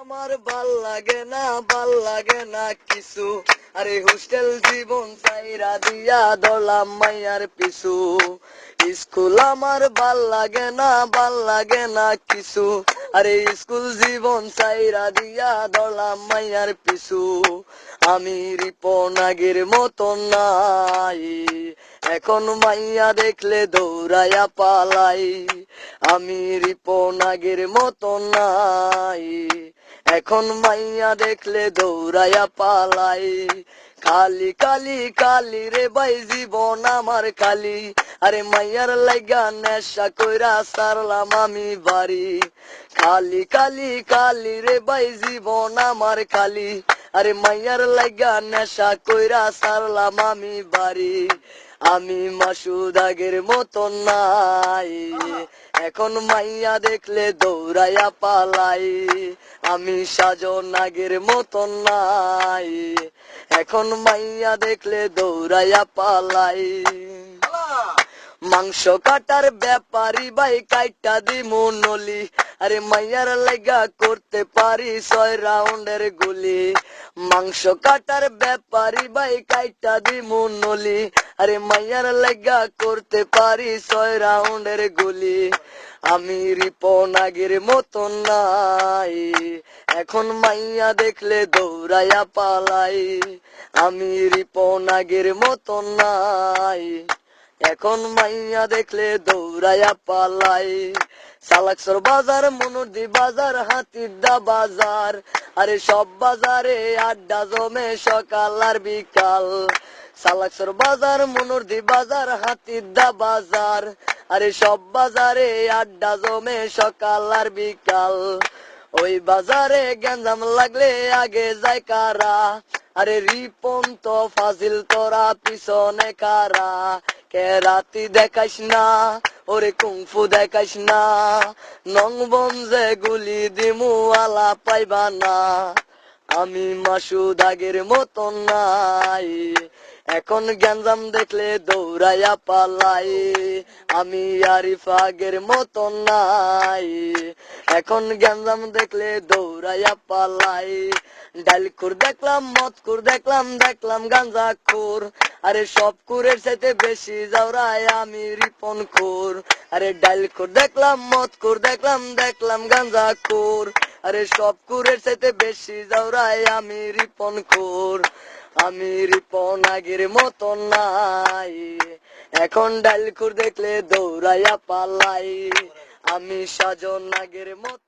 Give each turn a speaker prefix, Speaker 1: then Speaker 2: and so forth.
Speaker 1: আমার ভাল লাগে না কিছু। আরে হোস্টেল জীবন চাইরা দিয়া দলাম মাইয়ার পিছু। স্কুল আমার ভাল লাগে না কিছু। আরে স্কুল জীবন চাইরা দিয়া দলাম মাইয়ার পিছু। আমি রিপন আগের মতো নাই, এখন মাইয়া দেখলে দৌড়াইয়া পালাই। আমি রিপন আগের মতো নাই, এখন মাইয়া দেখলে দৌড়াইয়া পালাই। খালি কালি কালি রে ভাই জীবন আমার খালি। আরে মাইয়ার লাইগা নেশা কইরা সারলাম আমি বাড়ি। খালি কালি কালি রে ভাই জীবন আমার খালি। আরে মাইয়ার লাইগা নেশা কইরা সারলাম আমি বাড়ি। আমি মাসুদ আগের মতো নাই, এখন মাইয়া দেখলে দৌড়াইয়া পালাই। আমি সাজন আগের মতো নাই, এখন মাইয়া দেখলে দৌড়াইয়া পালাই। মাংস কাটার ব্যাপারী ভাই কাইটা দিমু নলি। আরে মাইয়ার লাইগা করতে পারি 6 রাউন্ডের গুলি। মাংস কাটার ব্যাপারী ভাই কাইটা দিমু নলি। আরে মাইয়ার লাইগা করতে পারি 6 রাউন্ডের গুলি। আমি রিপন আগের মতো নাই, এখন মাইয়া দেখলে দৌড়াইয়া পালাই। আমি রিপন আগের মতো নাই, এখন মাইয়া দেখলে দৌড়াইয়া পালাই। সালাকসর বাজার, মনুরদি বাজার, হাতিরদা বাজার, আরে সব বাজারে আড্ডা জমে সকাল আর বিকাল। সালাকসর বাজার, মনুরদি বাজার, হাতিরদা বাজার, আরে সব বাজারে আড্ডা জমে সকাল আর বিকাল। ওই বাজারে গ্যাঞ্জাম লাগলে আগে যায় কারা? আরে রিপন তো ফাজিল, তোরা পিছনে কারা? কেরাতি দেখাইস না, ওরে কুংফু দেখাইস না, নংবঞ্জে গুলি দিমু আলা পাইবা না। আমি মাসুদ আগের মতো নাই, এখন গ্যাঞ্জাম দেখলে দৌড়াইয়া পালাই। আমি আরিফ আগের মতো নাই, এখন গ্যাঞ্জাম দেখলে দৌড়াইয়া পালাই। ডাইলখুর দেখলাম, মদখুর দেখলাম, দেখলাম গাঞ্জা খুর, আরে সব কুরের চাইতে বেশি যাওরাই আমি রিপন খুর। আরে ডাইলখুর দেখলাম, মদখুর দেখলাম, দেখলাম গাঞ্জা খুর, আরে সব কুরের চাইতে বেশি যাওরাই আমি রিপন খুর। আমি রিপন আগের মতো নাই, এখন ডাইলখুর দেখলে দৌড়াইয়া পালাই। আমি সাজন আগের মতো।